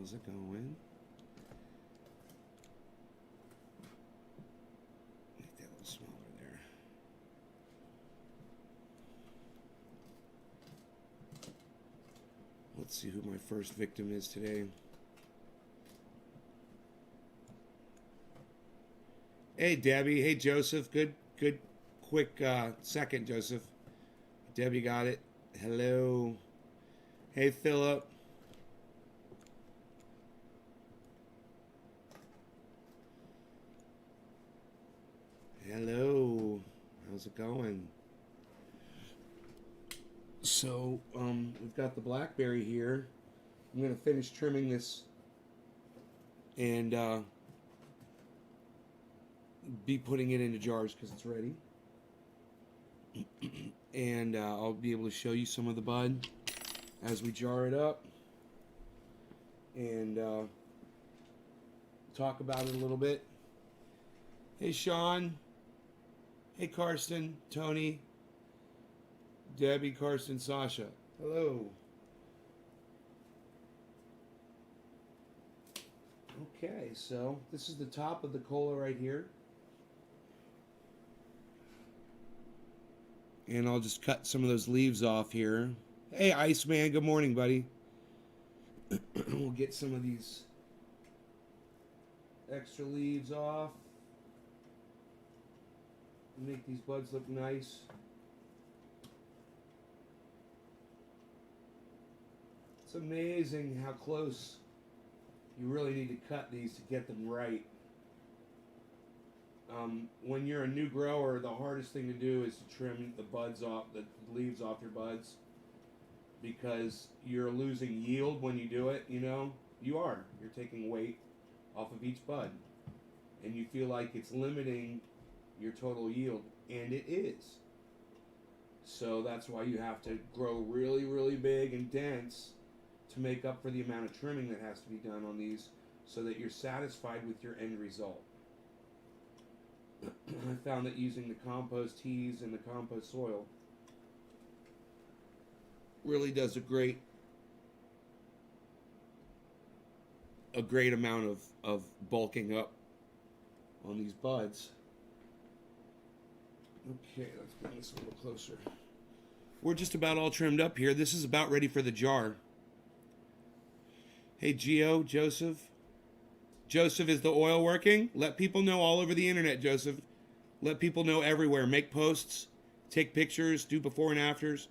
How's it going? Make that a little smaller there. Let's see who my first victim is today. Hey, Debbie. Hey, Joseph. Good, quick second, Joseph. Debbie got it. Hello. Hey, Philip. Hello. How's it going? So, we've got the Blackberry here. I'm going to finish trimming this and be putting it into jars because it's ready. And I'll be able to show you some of the bud as we jar it up and talk about it a little bit. Hey, Sean. Hey, Karsten, Tony, Debbie, Karsten, Sasha. Hello. Okay, so this is the top of the cola right here. And I'll just cut some of those leaves off here. Hey, Iceman, good morning, buddy. We'll get some of these extra leaves off. Make these buds look nice. It's amazing how close you really need to cut these to get them right. When you're a new grower, the hardest thing to do is to trim the buds off, the leaves off your buds, because you're losing yield when you do it, you know? You're taking weight off of each bud, and you feel like it's limiting your total yield, and it is. So that's why you have to grow really, really big and dense to make up for the amount of trimming that has to be done on these so that you're satisfied with your end result. I found that using the compost teas and the compost soil really does a great amount of bulking up on these buds. Okay, let's bring this a little closer. We're just about all trimmed up here. This is about ready for the jar. Hey, Gio, Joseph. Joseph, is the oil working? Let people know all over the internet, Joseph. Let people know everywhere. Make posts, take pictures, do before and afters.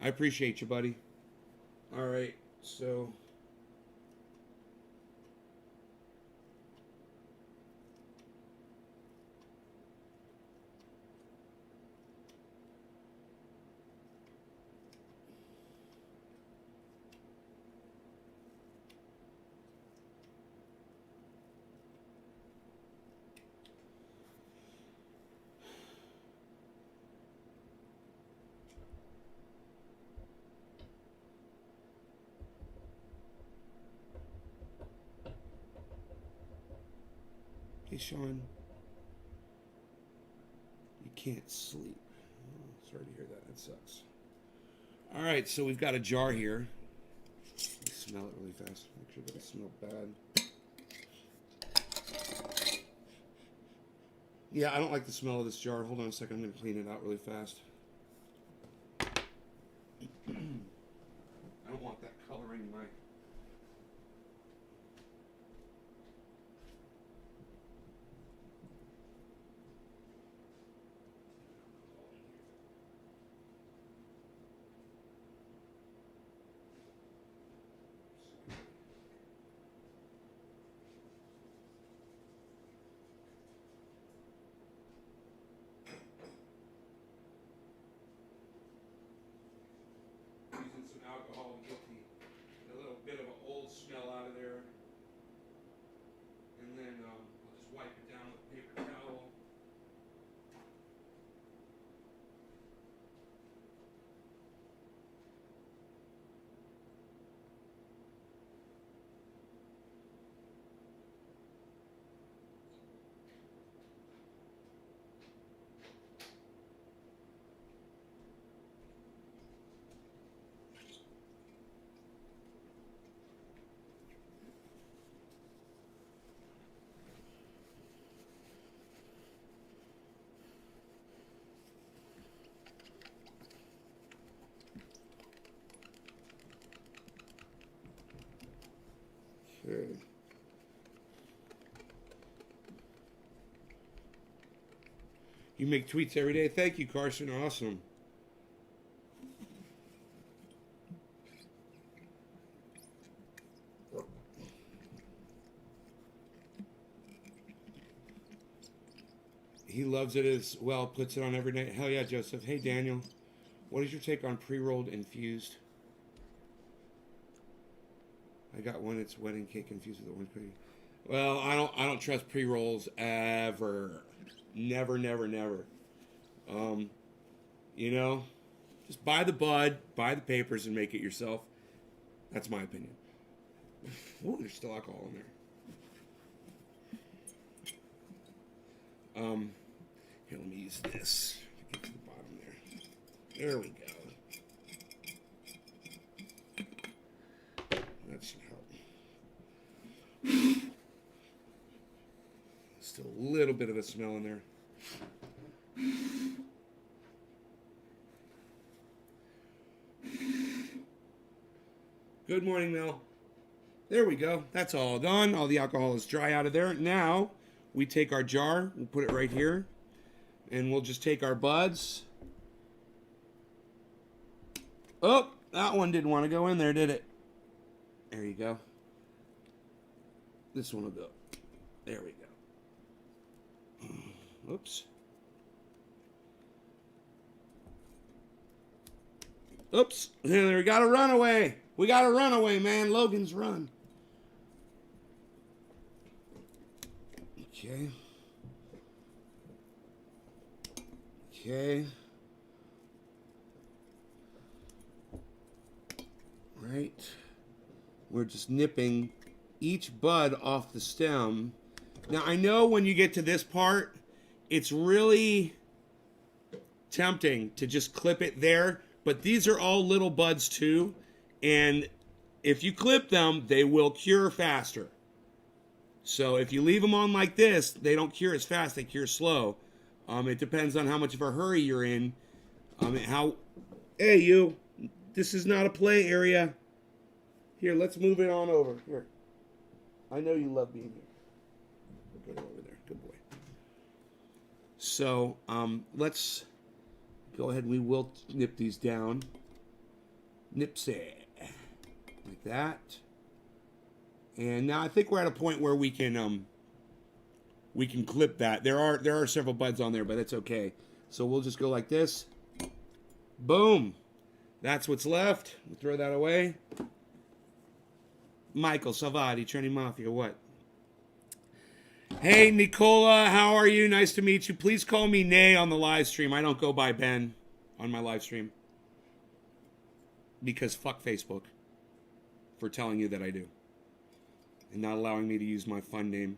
I appreciate you, buddy. All right, so... Hey, Sean. You can't sleep. Oh, sorry to hear that. That sucks. All right, so we've got a jar here. Let me smell it really fast. Make sure it doesn't smell bad. Yeah, I don't like the smell of this jar. Hold on a second. I'm going to clean it out really fast. I don't want that coloring in my... Okay. You make tweets every day. Thank you, Carson. Awesome. He loves it as well. Puts it on every night. Hell yeah, Joseph. Hey, Daniel. What is your take on pre-rolled infused? I got one. It's wedding cake infused with orange pudding. Well, I don't trust pre-rolls ever. Never, never, never. You know, just buy the bud, buy the papers, and make it yourself. That's my opinion. Ooh, there's still alcohol in there. Here, let me use this. Get to the bottom there. There we go. That should help. Still a little bit of a smell in there. Good morning, Mel. There we go. That's all done. All the alcohol is dry out of there. Now, we take our jar, we'll put it right here, and we'll just take our buds. Oh, that one didn't want to go in there, did it? There you go. This one will go. There we go. Oops. Oops. There, we got a runaway. We got a runaway, man. Logan's run. Okay. Okay. Right. We're just nipping each bud off the stem. Now, I know when you get to this part, it's really tempting to just clip it there, but these are all little buds too, and if you clip them, they will cure faster. So if you leave them on like this, they don't cure as fast, they cure slow. It depends on how much of a hurry you're in. Hey, you, this is not a play area. Here, let's move it on over. Here. I know you love being here. Go over there. Good boy. So, let's go ahead and we will nip these down. Nipsey. Like that. And now I think we're at a point where we can clip that. There are several buds on there, but that's okay. So we'll just go like this. Boom. That's what's left. We'll throw that away. Michael Salvati, Trini Mafia, what? Hey, Nicola, how are you? Nice to meet you. Please call me Nay on the live stream. I don't go by Ben on my live stream. Because fuck Facebook for telling you that I do. And not allowing me to use my fun name.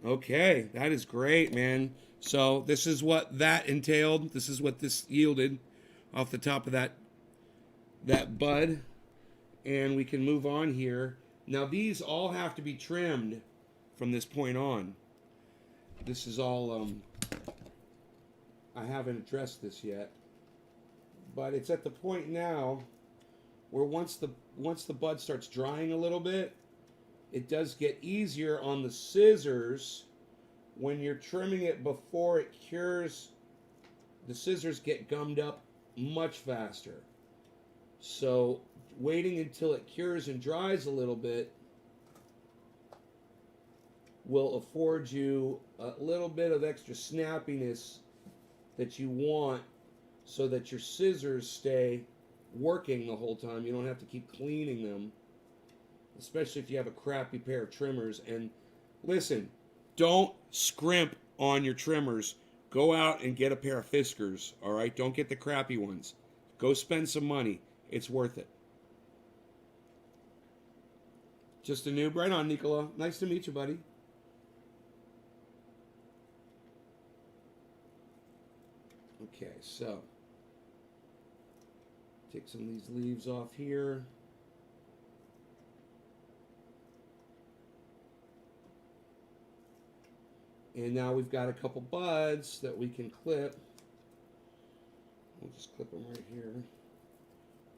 Okay, that is great, man. So this is what that entailed. This is what this yielded off the top of that bud. And we can move on here. Now these all have to be trimmed from this point on. This is all, I haven't addressed this yet. But it's at the point now where once the bud starts drying a little bit, it does get easier on the scissors when you're trimming it before it cures. The scissors get gummed up much faster. So waiting until it cures and dries a little bit will afford you a little bit of extra snappiness that you want so that your scissors stay working the whole time. You don't have to keep cleaning them, especially if you have a crappy pair of trimmers. And listen, don't scrimp on your trimmers. Go out and get a pair of Fiskars, all right? Don't get the crappy ones. Go spend some money. It's worth it. Just a noob. Right on, Nicola. Nice to meet you, buddy. Okay, so take some of these leaves off here. And now we've got a couple buds that we can clip. We'll just clip them right here.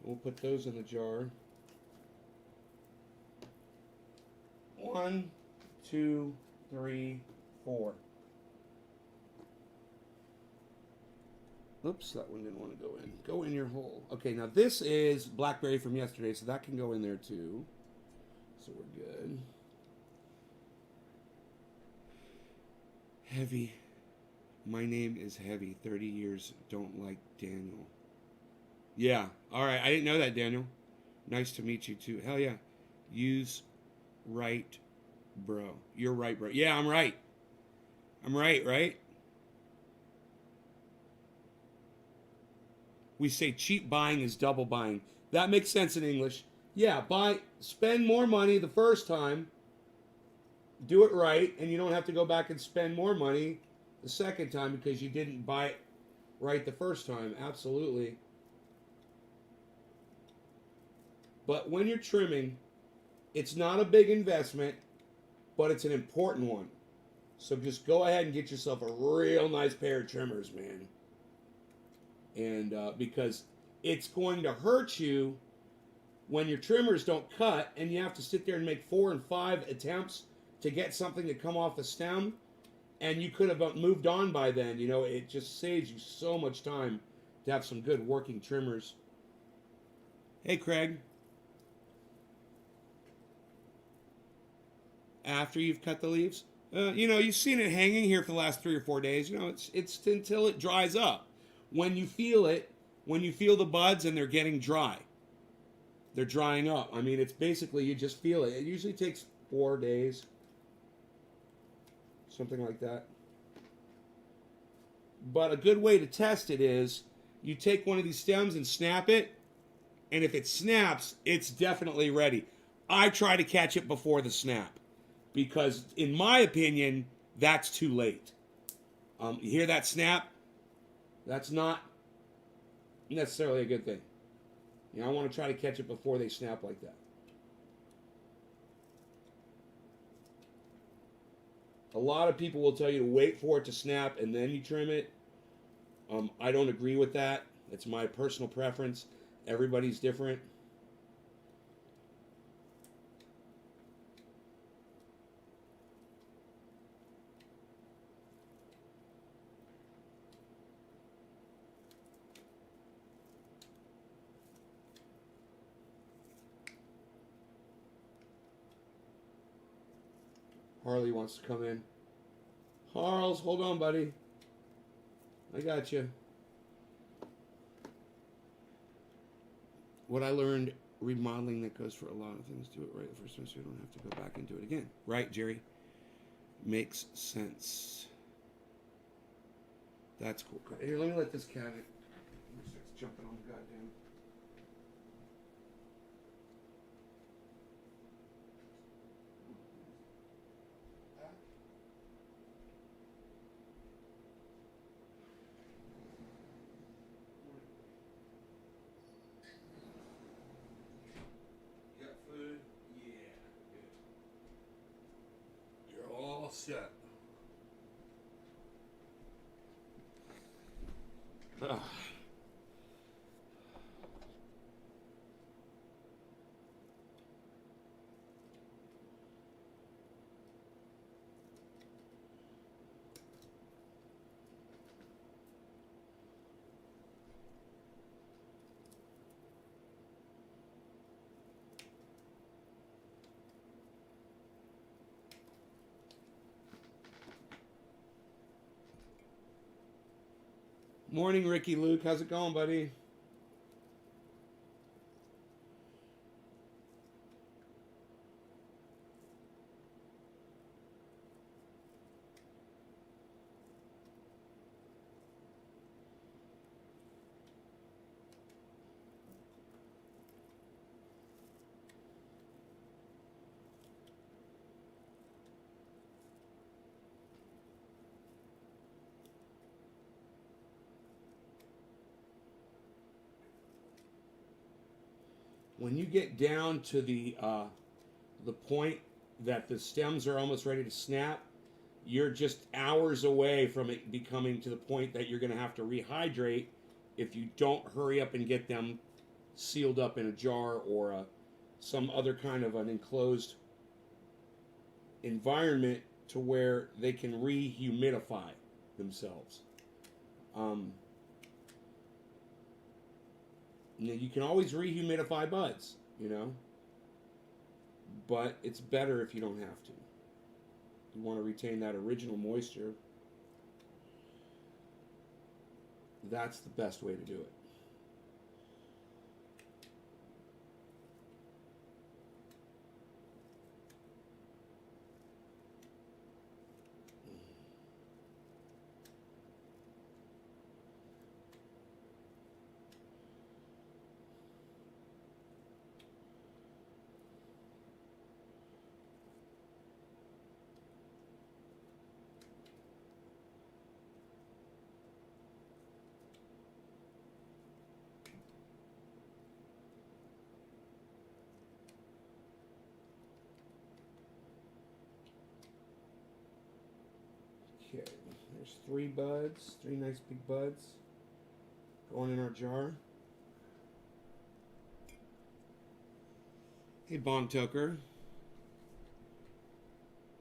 We'll put those in the jar. 1, 2, 3, 4. Oops, that one didn't want to go in. Go in your hole. Okay, now this is Blackberry from yesterday, so that can go in there too. So we're good. Heavy. My name is Heavy. 30 years. Don't like Daniel. Yeah. All right. I didn't know that, Daniel. Nice to meet you too. Hell yeah. Use right, bro. You're right, bro. Yeah, I'm right. I'm right, right? We say cheap buying is double buying. That makes sense in English. Yeah, spend more money the first time, do it right, and you don't have to go back and spend more money the second time because you didn't buy it right the first time. Absolutely. But when you're trimming, it's not a big investment, but it's an important one. So just go ahead and get yourself a real nice pair of trimmers, man. And because it's going to hurt you when your trimmers don't cut and you have to sit there and make 4 and 5 attempts to get something to come off the stem, and you could have moved on by then. You know, it just saves you so much time to have some good working trimmers. Hey, Craig. After you've cut the leaves, you know, you've seen it hanging here for the last 3 or 4 days. You know, it's until it dries up. When you feel it, when you feel the buds and they're getting dry, they're drying up. I mean, it's basically, you just feel it. It usually takes 4 days, something like that. But a good way to test it is you take one of these stems and snap it, and if it snaps, it's definitely ready. I try to catch it before the snap because, in my opinion, that's too late. You hear that snap? That's not necessarily a good thing. You know, I want to try to catch it before they snap like that. A lot of people will tell you to wait for it to snap and then you trim it. I don't agree with that. It's my personal preference. Everybody's different. Harley wants to come in. Harles, hold on, buddy. I got you. What I learned remodeling that goes for a lot of things. Do it right the first time so you don't have to go back and do it again. Right, Jerry? Makes sense. That's cool. Here, let me let this cat in. He starts jumping on the goddamn. You got food? Yeah, good. You're all set. Ugh. Morning, Ricky Luke. How's it going, buddy? When you get down to the point that the stems are almost ready to snap, you're just hours away from it becoming to the point that you're going to have to rehydrate if you don't hurry up and get them sealed up in a jar or some other kind of an enclosed environment to where they can rehumidify themselves. Um, you can always rehumidify buds, but it's better if you don't have to. You want to retain that original moisture. That's the best way to do it. Okay, there's 3 buds, 3 nice big buds going in our jar. Hey, Bon Toker.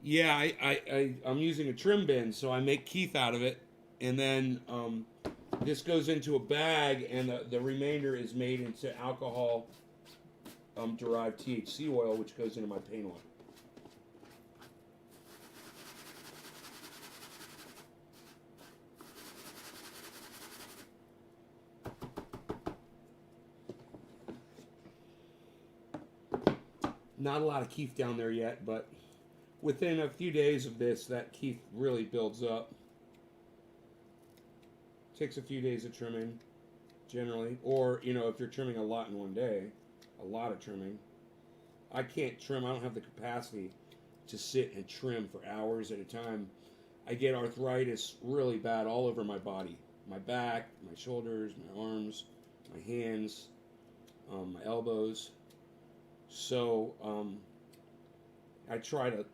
Yeah, I'm using a trim bin, so I make Keith out of it, and then this goes into a bag, and the remainder is made into alcohol derived THC oil, which goes into my paint oil. Not a lot of Keith down there yet, but within a few days of this, that Keith really builds up. Takes a few days of trimming, generally. Or, if you're trimming a lot in one day, a lot of trimming. I can't trim. I don't have the capacity to sit and trim for hours at a time. I get arthritis really bad all over my body. My back, my shoulders, my arms, my hands, my elbows. So I try to,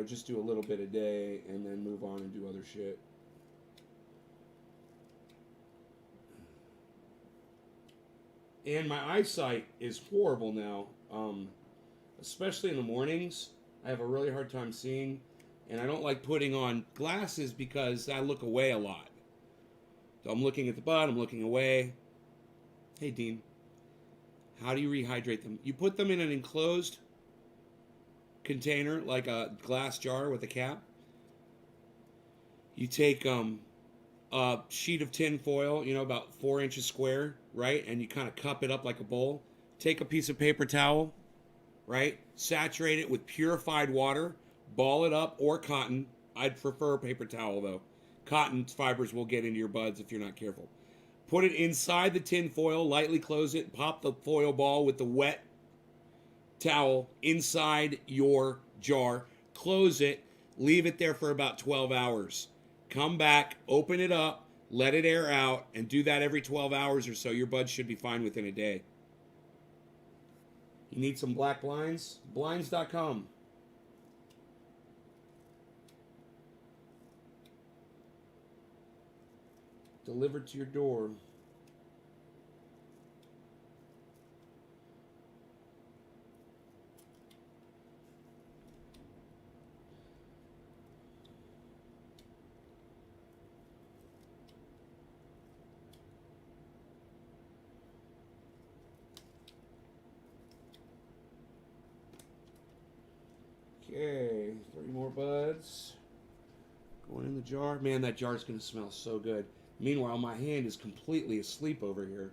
just do a little bit a day and then move on and do other shit. And my eyesight is horrible now, especially in the mornings. I have a really hard time seeing, and I don't like putting on glasses because I look away a lot. So I'm looking at the bud, I'm looking away. Hey, Dean. How do you rehydrate them? You put them in an enclosed container, like a glass jar with a cap. You take a sheet of tin foil, about 4 inches square, right? And you kind of cup it up like a bowl. Take a piece of paper towel, right? Saturate it with purified water. Ball it up, or cotton. I'd prefer paper towel, though. Cotton fibers will get into your buds if you're not careful. Put it inside the tin foil, lightly close it, pop the foil ball with the wet towel inside your jar, close it, leave it there for about 12 hours. Come back, open it up, let it air out, and do that every 12 hours or so. Your buds should be fine within a day. You need some black blinds? Blinds.com. Delivered to your door. Okay, 3 more buds. Going in the jar. Man, that jar's going to smell so good. Meanwhile, my hand is completely asleep over here.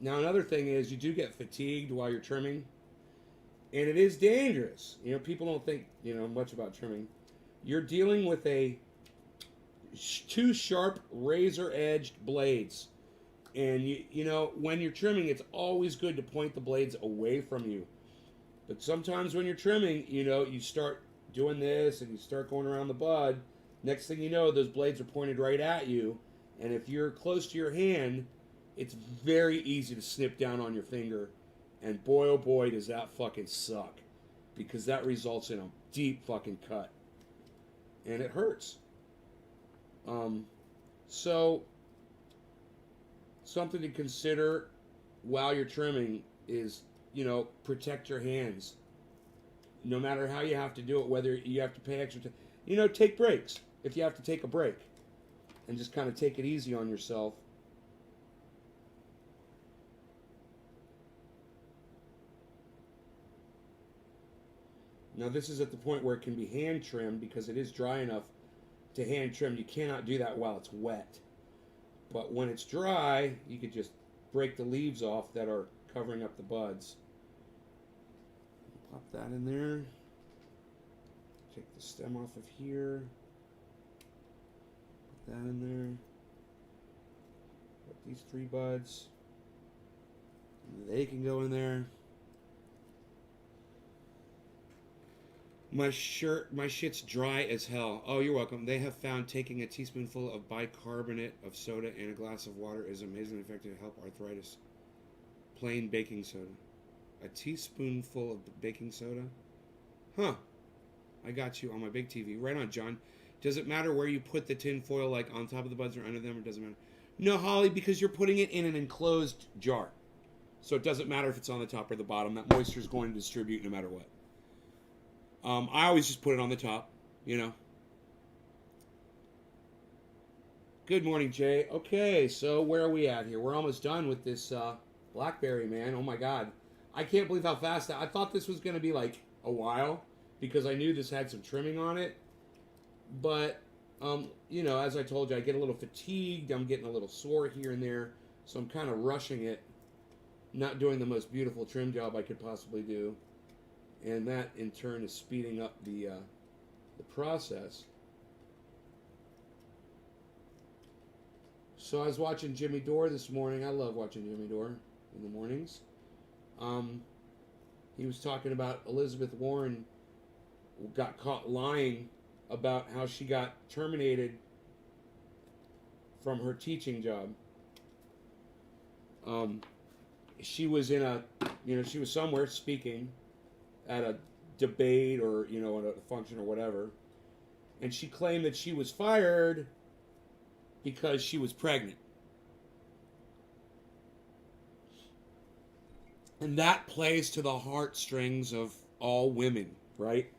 Now, another thing is you do get fatigued while you're trimming. And it is dangerous. People don't think, much about trimming. You're dealing with 2 sharp razor-edged blades. And, when you're trimming, it's always good to point the blades away from you. But sometimes when you're trimming, you start doing this and you start going around the bud. Next thing you know, those blades are pointed right at you. And if you're close to your hand, it's very easy to snip down on your finger And boy, oh boy, does that fucking suck. Because that results in a deep fucking cut. And it hurts. So, something to consider while you're trimming is, protect your hands. No matter how you have to do it, whether you have to pay extra time. Take breaks if you have to take a break. And just kind of take it easy on yourself. Now this is at the point where it can be hand trimmed because it is dry enough to hand trim. You cannot do that while it's wet. But when it's dry, you could just break the leaves off that are covering up the buds. Pop that in there. Take the stem off of here. Put that in there. Put these 3 buds. They can go in there. My shit's dry as hell. Oh, you're welcome. They have found taking a teaspoonful of bicarbonate of soda and a glass of water is amazingly effective to help arthritis. Plain baking soda. A teaspoonful of baking soda? Huh. I got you on my big TV. Right on, John. Does it matter where you put the tin foil, like on top of the buds or under them, or does it matter? No, Holly, because you're putting it in an enclosed jar. So it doesn't matter if it's on the top or the bottom. That moisture is going to distribute no matter what. I always just put it on the top, Good morning, Jay. Okay, so where are we at here? We're almost done with this Blackberry, man. Oh, my God. I can't believe how fast I thought this was going to be, like, a while because I knew this had some trimming on it. But, as I told you, I get a little fatigued. I'm getting a little sore here and there. So I'm kind of rushing it, not doing the most beautiful trim job I could possibly do. And that, in turn, is speeding up the process. So I was watching Jimmy Dore this morning. I love watching Jimmy Dore in the mornings. He was talking about Elizabeth Warren got caught lying about how she got terminated from her teaching job. She was she was somewhere speaking at a debate or, at a function or whatever. And she claimed that she was fired because she was pregnant. And that plays to the heartstrings of all women, right?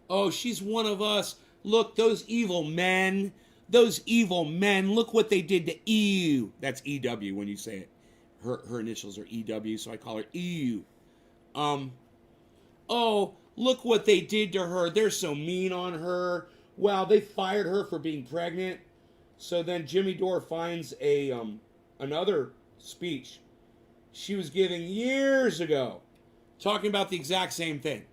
Oh, she's one of us. Look, those evil men. Those evil men. Look what they did to EU. That's EW when you say it. Her initials are EW, so I call her EU. Oh, look what they did to her. They're so mean on her. Wow, they fired her for being pregnant. So then Jimmy Dore finds another speech she was giving years ago, talking about the exact same thing.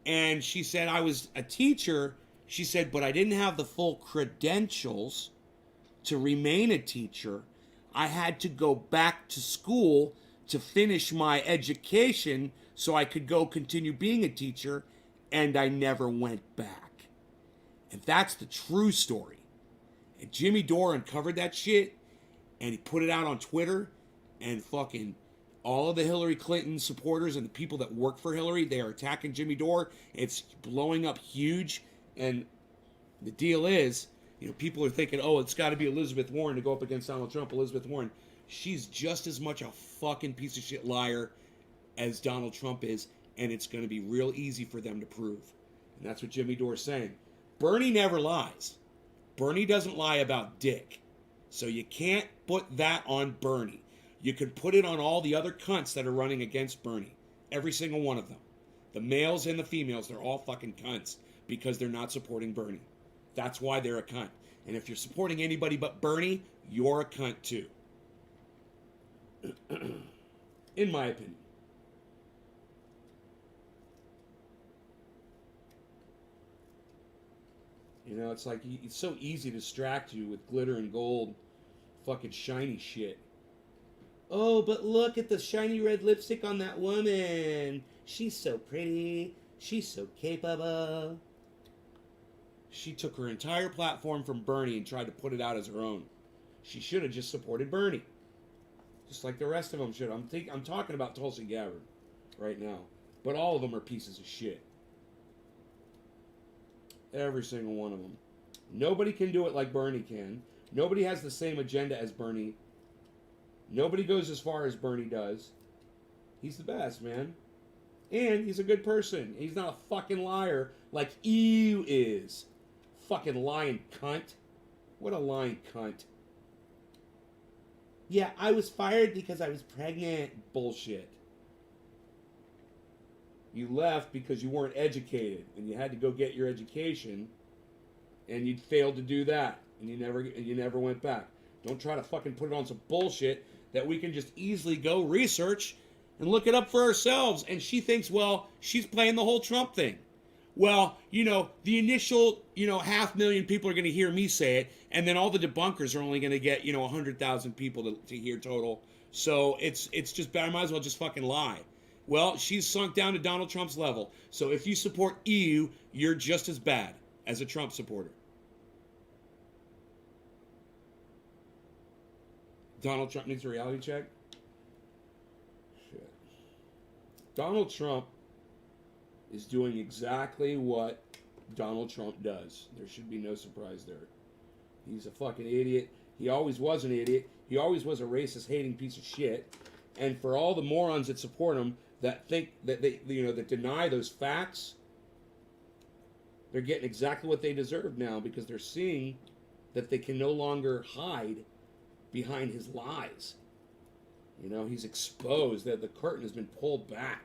And she said, I was a teacher. She said, but I didn't have the full credentials to remain a teacher. I had to go back to school to finish my education so I could go continue being a teacher, and I never went back. And that's the true story. And Jimmy Dore uncovered that shit, and he put it out on Twitter, and fucking all of the Hillary Clinton supporters and the people that work for Hillary, they are attacking Jimmy Dore. It's blowing up huge, and the deal is, people are thinking, oh, it's got to be Elizabeth Warren to go up against Donald Trump. Elizabeth Warren, she's just as much a fucking piece of shit liar as Donald Trump is, and it's going to be real easy for them to prove. And that's what Jimmy Dore's saying. Bernie never lies. Bernie doesn't lie about dick. So you can't put that on Bernie. You can put it on all the other cunts that are running against Bernie. Every single one of them. The males and the females, they're all fucking cunts because they're not supporting Bernie. That's why they're a cunt. And if you're supporting anybody but Bernie, you're a cunt too. In my opinion. It's like, it's so easy to distract you with glitter and gold, fucking shiny shit. Oh, but look at the shiny red lipstick on that woman. She's so pretty. She's so capable. She took her entire platform from Bernie and tried to put it out as her own. She should have just supported Bernie. Just like the rest of them should. I'm talking about Tulsi Gabbard right now. But all of them are pieces of shit. Every single one of them. Nobody can do it like Bernie can. Nobody has the same agenda as Bernie. Nobody goes as far as Bernie does. He's the best, man. And he's a good person. He's not a fucking liar like EU is. Fucking lying cunt. What a lying cunt. Yeah, I was fired because I was pregnant. Bullshit. You left because you weren't educated, and you had to go get your education, and you failed to do that, and you never went back. Don't try to fucking put it on some bullshit that we can just easily go research and look it up for ourselves. And she thinks, well, she's playing the whole Trump thing. Well, the initial, 500,000 people are going to hear me say it, and then all the debunkers are only going to get, 100,000 people to hear total. So it's just better. I might as well just fucking lie. Well, she's sunk down to Donald Trump's level. So if you support EU, you're just as bad as a Trump supporter. Donald Trump needs a reality check? Shit. Donald Trump is doing exactly what Donald Trump does. There should be no surprise there. He's a fucking idiot. He always was an idiot. He always was a racist, hating piece of shit. And for all the morons that support him, that think that that deny those facts, they're getting exactly what they deserve now, because they're seeing that they can no longer hide behind his lies. He's exposed, that the curtain has been pulled back.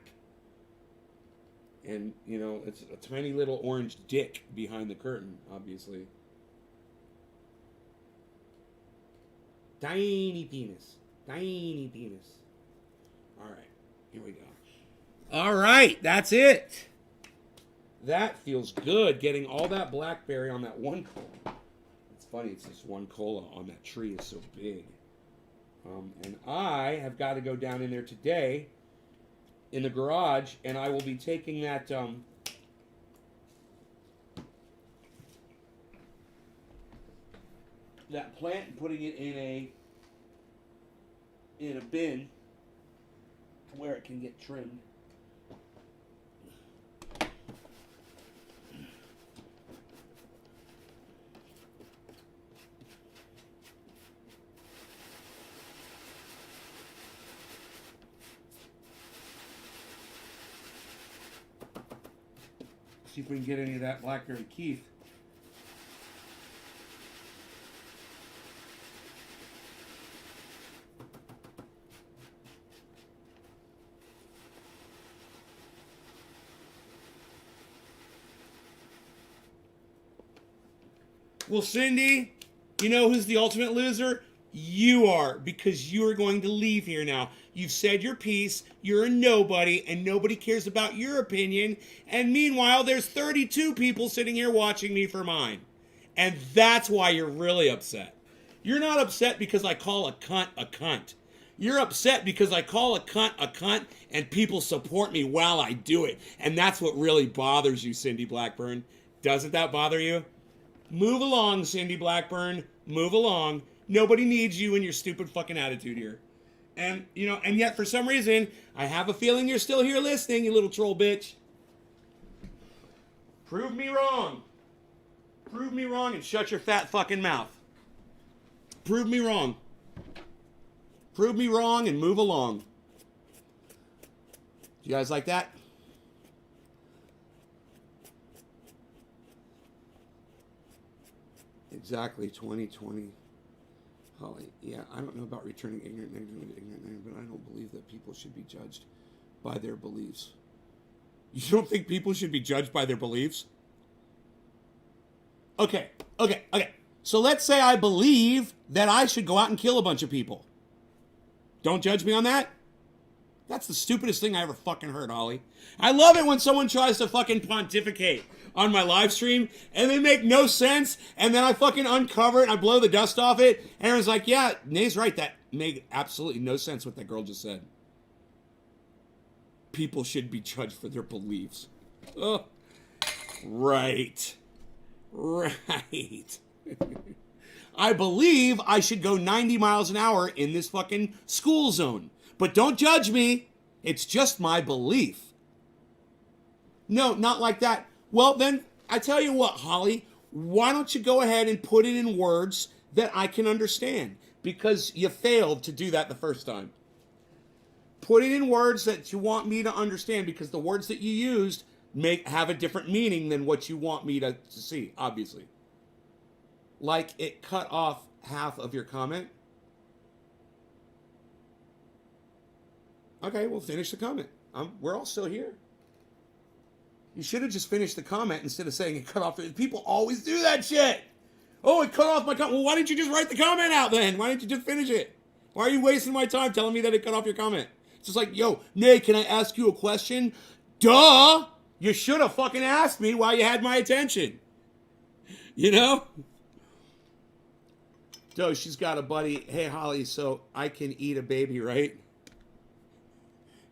And, it's a tiny little orange dick behind the curtain, obviously. Tiny penis. Tiny penis. All right, here we go. All right, that's it. That feels good, getting all that Blackberry on that one cola. It's funny, it's this one cola on that tree is so big. And I have got to go down in there today in the garage, and I will be taking that that plant and putting it in a bin where it can get trimmed. See if we can get any of that Blackberry Keith. Well, Cindy, you know who's the ultimate loser? You are, because you are going to leave here now. You've said your piece, you're a nobody, and nobody cares about your opinion. And meanwhile, there's 32 people sitting here watching me for mine. And that's why you're really upset. You're not upset because I call a cunt a cunt. You're upset because I call a cunt, and people support me while I do it. And that's what really bothers you, Cindy Blackburn. Doesn't that bother you? Move along, Cindy Blackburn. Move along. Nobody needs you and your stupid fucking attitude here. And, and yet for some reason, I have a feeling you're still here listening, you little troll bitch. Prove me wrong. Prove me wrong and shut your fat fucking mouth. Prove me wrong. Prove me wrong and move along. You guys like that? Exactly, 2020. Holly, yeah, I don't know about returning ignorant, but I don't believe that people should be judged by their beliefs. You don't think people should be judged by their beliefs? Okay. So let's say I believe that I should go out and kill a bunch of people. Don't judge me on that? That's the stupidest thing I ever fucking heard, Holly. I love it when someone tries to fucking pontificate on my live stream and they make no sense, and then I fucking uncover it and I blow the dust off it, and everyone's like, yeah, Nay's right, that made absolutely no sense what that girl just said. People should be judged for their beliefs. Oh, right. I believe I should go 90 miles an hour in this fucking school zone. But don't judge me. It's just my belief. No, not like that. Well, then, I tell you what, Holly, why don't you go ahead and put it in words that I can understand? Because you failed to do that the first time. Put it in words that you want me to understand, because the words that you used have a different meaning than what you want me to see, obviously. Like it cut off half of your comment. Okay, we'll finish the comment. We're all still here. You should have just finished the comment instead of saying it cut off. People always do that shit. Oh, it cut off my comment. Well, why didn't you just write the comment out then? Why didn't you just finish it? Why are you wasting my time telling me that it cut off your comment? It's just like, yo, Nay, can I ask you a question? Duh! You should have fucking asked me while you had my attention. You know? So she's got a buddy. Hey, Holly, so I can eat a baby, right?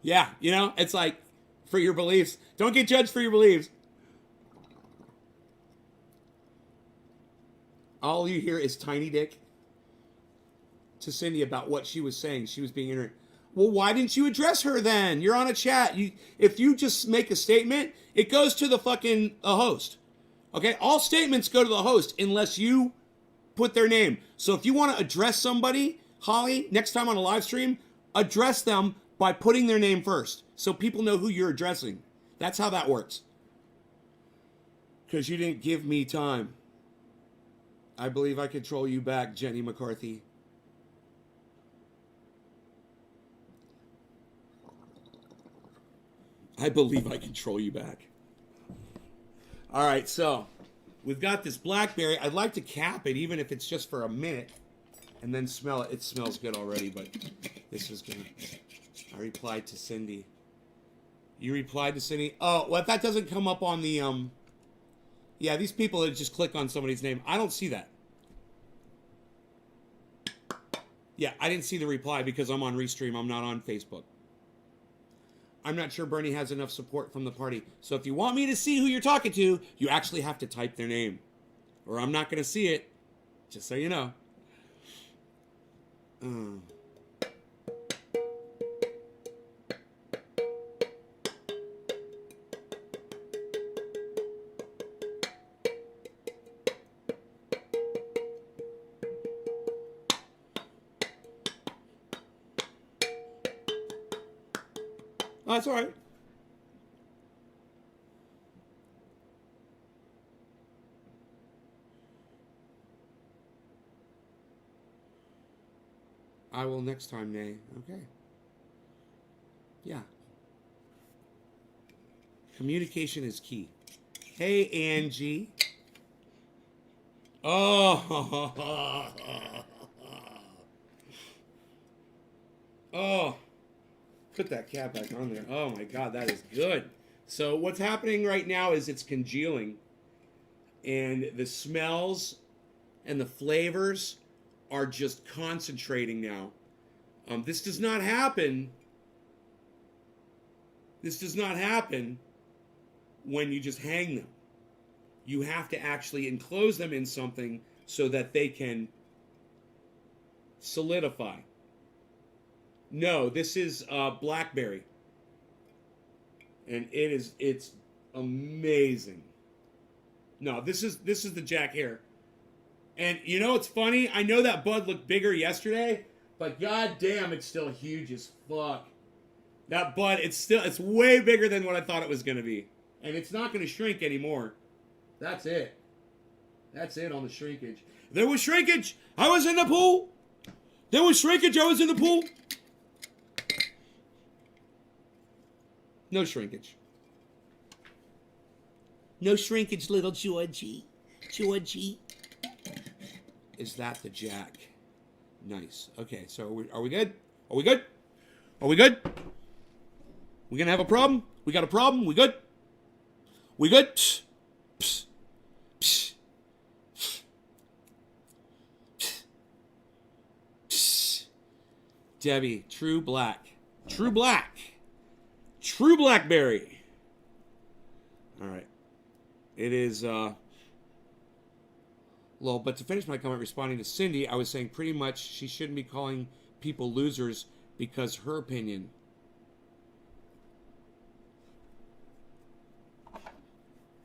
Yeah, you know, it's like, for your beliefs. Don't get judged for your beliefs. All you hear is tiny dick to Cindy about what she was saying. She was being ignorant. Well, why didn't you address her then? You're on a chat. If you just make a statement, it goes to the fucking host. Okay? All statements go to the host unless you put their name. So if you want to address somebody, Holly, next time on a live stream, address them by putting their name first, so people know who you're addressing. That's how that works. Because you didn't give me time. I believe I control you back, Jenny McCarthy. I believe I control you back. All right, so we've got this Blackberry. I'd like to cap it, even if it's just for a minute, and then smell it. It smells good already, but this is gonna... I replied to Cindy. You replied to Cindy? Oh, well, if that doesn't come up on the, yeah, these people that just click on somebody's name, I don't see that. Yeah, I didn't see the reply because I'm on Restream. I'm not on Facebook. I'm not sure Bernie has enough support from the party. So if you want me to see who you're talking to, you actually have to type their name. Or I'm not going to see it. Just so you know. Oh, that's all right. I will next time, Nay. Okay. Yeah. Communication is key. Hey, Angie. Oh. Oh. Put that cat back on there. Oh my God, that is good. So what's happening right now is it's congealing, and the smells and the flavors are just concentrating now. This does not happen. This does not happen when you just hang them. You have to actually enclose them in something so that they can solidify. No, this is Blackberry. And it's amazing. No, this is the Jack Hare. And you know what's funny? I know that bud looked bigger yesterday, but goddamn, it's still huge as fuck. That bud, it's way bigger than what I thought it was gonna be. And it's not gonna shrink anymore. That's it. That's it on the shrinkage. There was shrinkage. I was in the pool. There was shrinkage. I was in the pool. No shrinkage. No shrinkage, little Georgie. Georgie. Is that the Jack? Nice. Okay, so are we good? Are we good? Are we good? We gonna have a problem? We got a problem? We good? We good? Psst. Psst. Psst. Psst. Psst. Debbie, true black. True black. True Blackberry. All right. It is Well, but to finish my comment responding to Cindy, I was saying pretty much she shouldn't be calling people losers because her opinion.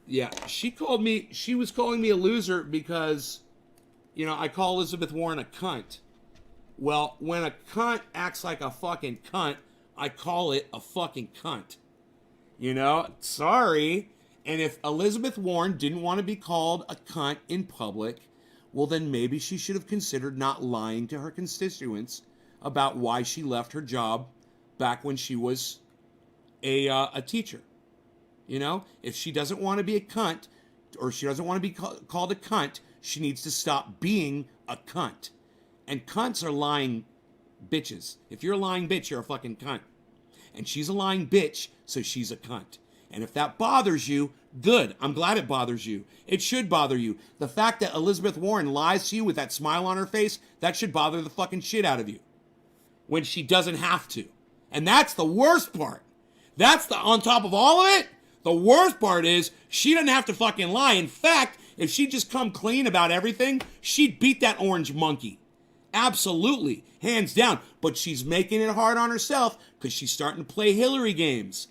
Yeah, she was calling me a loser because, I call Elizabeth Warren a cunt. Well, when a cunt acts like a fucking cunt, I call it a fucking cunt. Sorry. And if Elizabeth Warren didn't want to be called a cunt in public, well, then maybe she should have considered not lying to her constituents about why she left her job back when she was a teacher. If she doesn't want to be a cunt, or she doesn't want to be called a cunt, she needs to stop being a cunt. And cunts are lying bitches. If you're a lying bitch, you're a fucking cunt. And she's a lying bitch, so she's a cunt. And if that bothers you, good. I'm glad it bothers you. It should bother you. The fact that Elizabeth Warren lies to you with that smile on her face, that should bother the fucking shit out of you. When she doesn't have to. And that's the worst part. On top of all of it, the worst part is she doesn't have to fucking lie. In fact, if she'd just come clean about everything, she'd beat that orange monkey. Absolutely. Hands down. But she's making it hard on herself because she's starting to play Hillary games.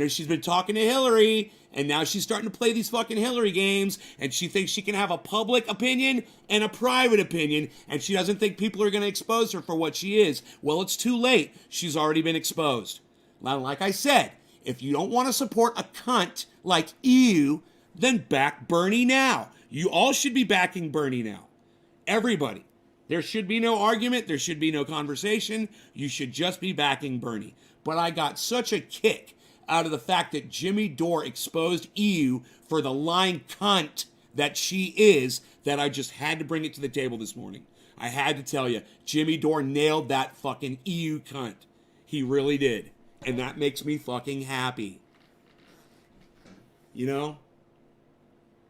She's been talking to Hillary, and now she's starting to play these fucking Hillary games, and she thinks she can have a public opinion and a private opinion, and she doesn't think people are going to expose her for what she is. Well, it's too late. She's already been exposed. Now, like I said, if you don't want to support a cunt like you, then back Bernie now. You all should be backing Bernie now. Everybody. There should be no argument. There should be no conversation. You should just be backing Bernie. But I got such a kick out of the fact that Jimmy Dore exposed EU for the lying cunt that she is, that I just had to bring it to the table this morning. I had to tell you, Jimmy Dore nailed that fucking EU cunt. He really did. And that makes me fucking happy.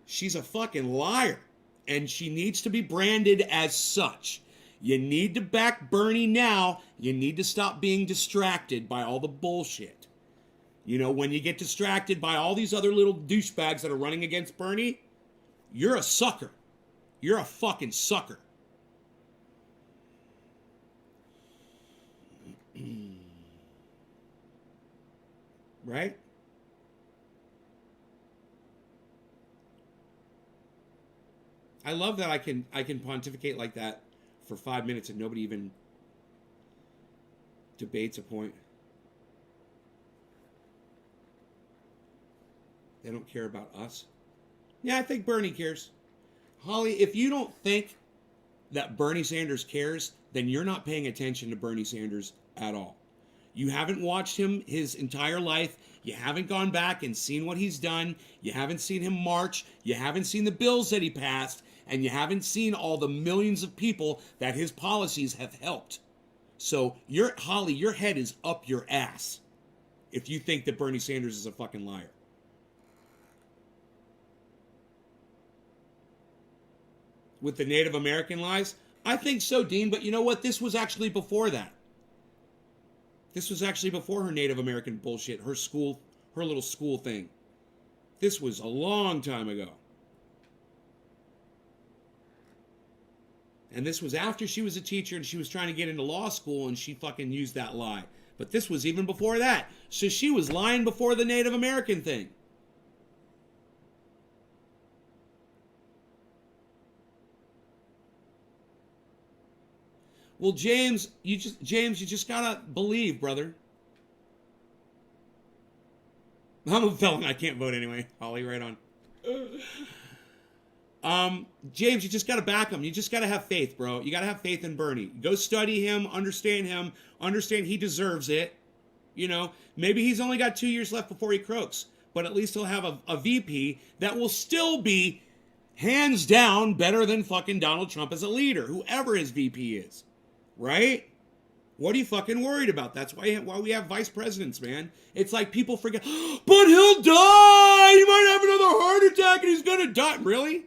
She's a fucking liar. And she needs to be branded as such. You need to back Bernie now. You need to stop being distracted by all the bullshit. When you get distracted by all these other little douchebags that are running against Bernie, you're a sucker. You're a fucking sucker. Right? I love that I can pontificate like that for 5 minutes and nobody even debates a point. They don't care about us. Yeah, I think Bernie cares. Holly, if you don't think that Bernie Sanders cares, then you're not paying attention to Bernie Sanders at all. You haven't watched him his entire life. You haven't gone back and seen what he's done. You haven't seen him march. You haven't seen the bills that he passed. And you haven't seen all the millions of people that his policies have helped. So, Holly, your head is up your ass if you think that Bernie Sanders is a fucking liar. With the Native American lies? I think so, Dean, but you know what? This was actually before that. This was actually before her Native American bullshit, her little school thing. This was a long time ago. And this was after she was a teacher and she was trying to get into law school and she fucking used that lie. But this was even before that. So she was lying before the Native American thing. Well, James, you just gotta believe, brother. I'm a felon. I can't vote anyway. Holly, right on. James, you just gotta back him. You just gotta have faith, bro. You gotta have faith in Bernie. Go study him, understand he deserves it. Maybe he's only got 2 years left before he croaks, but at least he'll have a VP that will still be hands down better than fucking Donald Trump as a leader, whoever his VP is. Right? What are you fucking worried about? That's why we have vice presidents, man. It's like people forget, but he'll die! He might have another heart attack and he's gonna die. Really?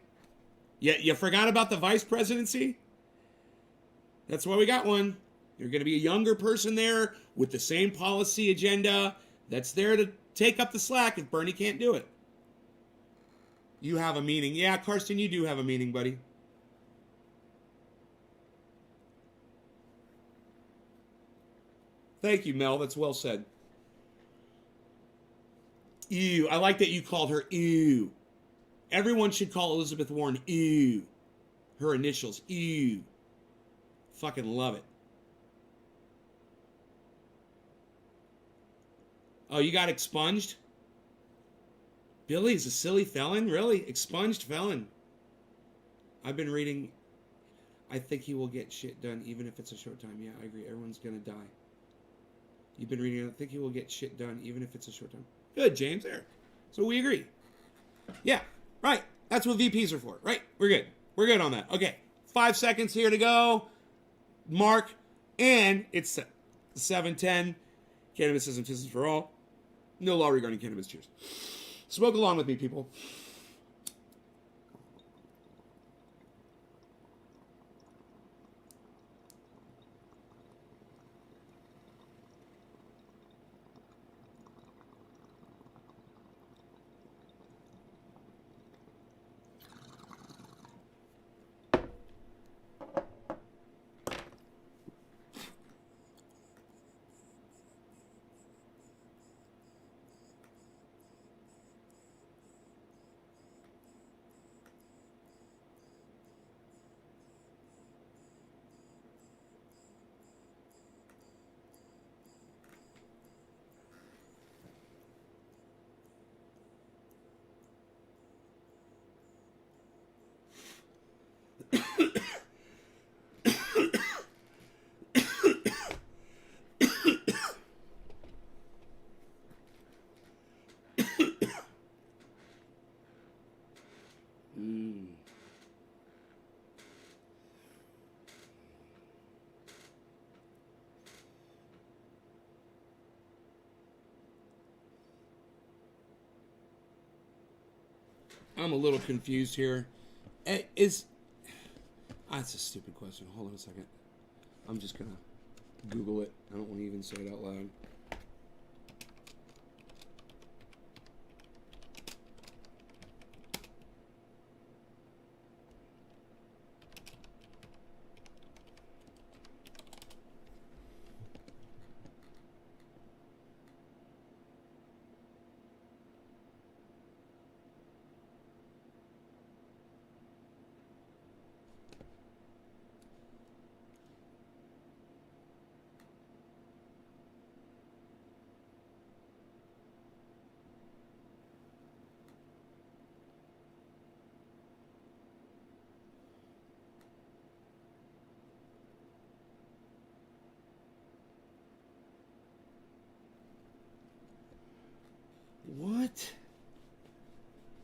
Yeah, you forgot about the vice presidency? That's why we got one. You're gonna be a younger person there with the same policy agenda that's there to take up the slack if Bernie can't do it. You have a meaning. Yeah, Karsten, you do have a meaning, buddy. Thank you, Mel. That's well said. Ew. I like that you called her ew. Everyone should call Elizabeth Warren ew. Her initials, ew. Fucking love it. Oh, you got expunged? Billy's a silly felon? Really? Expunged felon. I've been reading. I think he will get shit done even if it's a short time. Yeah, I agree. Everyone's gonna die. You've been reading. I think he will get shit done even if it's a short time. Good, James. There. So we agree. Yeah, right. That's what VPs are for, right? We're good. We're good on that. Okay. 5 seconds here to go. Mark. And it's 7:10. Cannabis isn't business for all. No law regarding cannabis. Cheers. Smoke along with me, people. I'm a little confused here. That's a stupid question. Hold on a second. I'm just gonna Google it. I don't want to even say it out loud. What?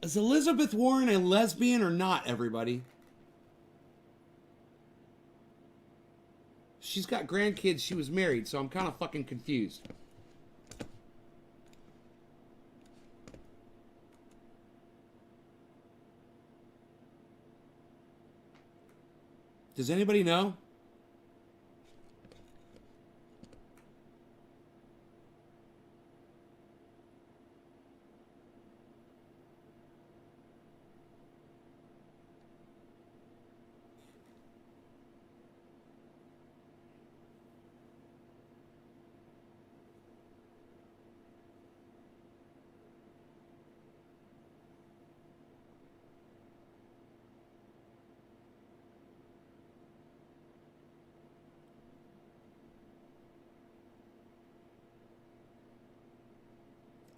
Is Elizabeth Warren a lesbian or not, everybody? She's got grandkids. She was married, so I'm kind of fucking confused. Does anybody know?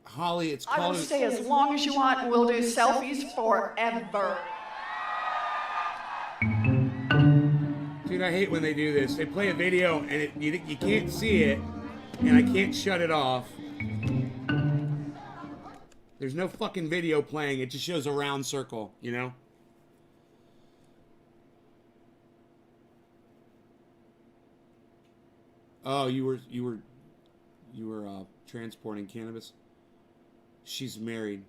Holly, it's called... I will stay as long as you want, and we'll do selfies forever. Dude, I hate when they do this. They play a video, and you can't see it, and I can't shut it off. There's no fucking video playing. It just shows a round circle, you know? Oh, you were transporting cannabis? She's married.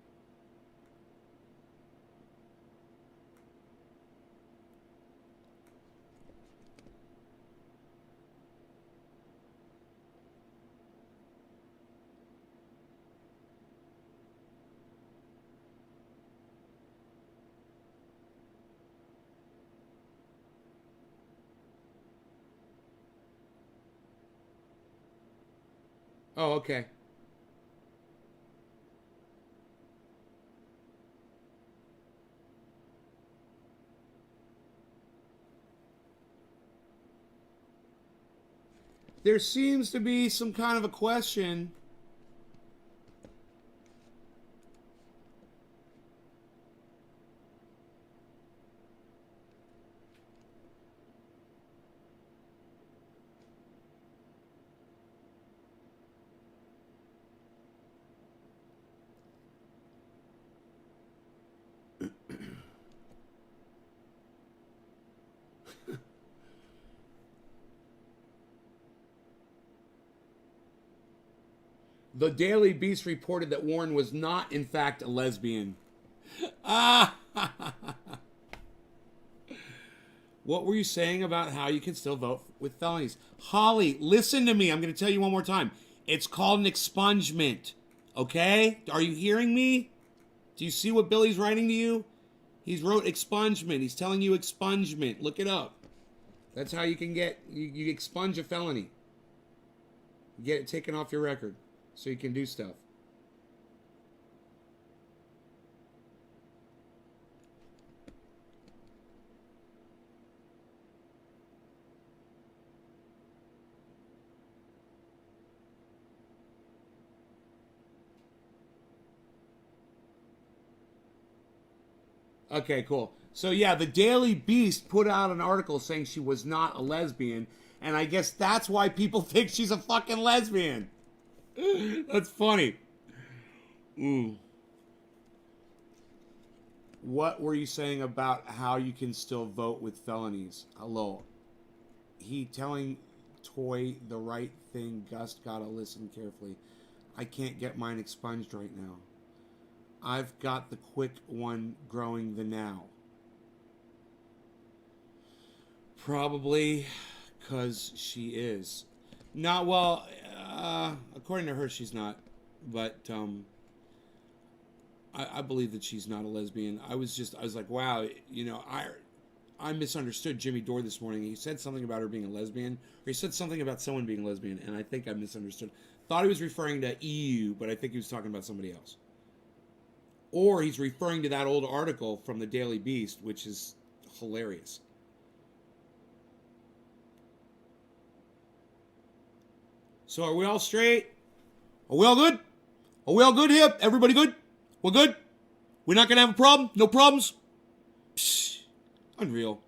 Oh, okay. There seems to be some kind of a question. The Daily Beast reported that Warren was not, in fact, a lesbian. Ah! What were you saying about how you can still vote with felonies? Holly, listen to me. I'm going to tell you one more time. It's called an expungement. Okay? Are you hearing me? Do you see what Billy's writing to you? He's wrote expungement. He's telling you expungement. Look it up. That's how you can get, you expunge a felony. You get it taken off your record so you can do stuff. Okay, cool. So yeah, the Daily Beast put out an article saying she was not a lesbian, and I guess that's why people think she's a fucking lesbian. That's funny. What were you saying about how you can still vote with felonies? Hello. He telling Toy the right thing. Gus gotta listen carefully. I can't get mine expunged right now. I've got the quick one growing the now. Probably because she is. Not well, according to her, she's not. But I believe that she's not a lesbian. I was like, wow, you know, I misunderstood Jimmy Dore this morning. He said something about her being a lesbian, or he said something about someone being a lesbian, and I think I misunderstood. Thought he was referring to EU, but I think he was talking about somebody else. Or he's referring to that old article from the Daily Beast, which is hilarious. So are we all straight? Are we all good? Are we all good here? Everybody good? We're good? We're not going to have a problem? No problems? Psh, unreal.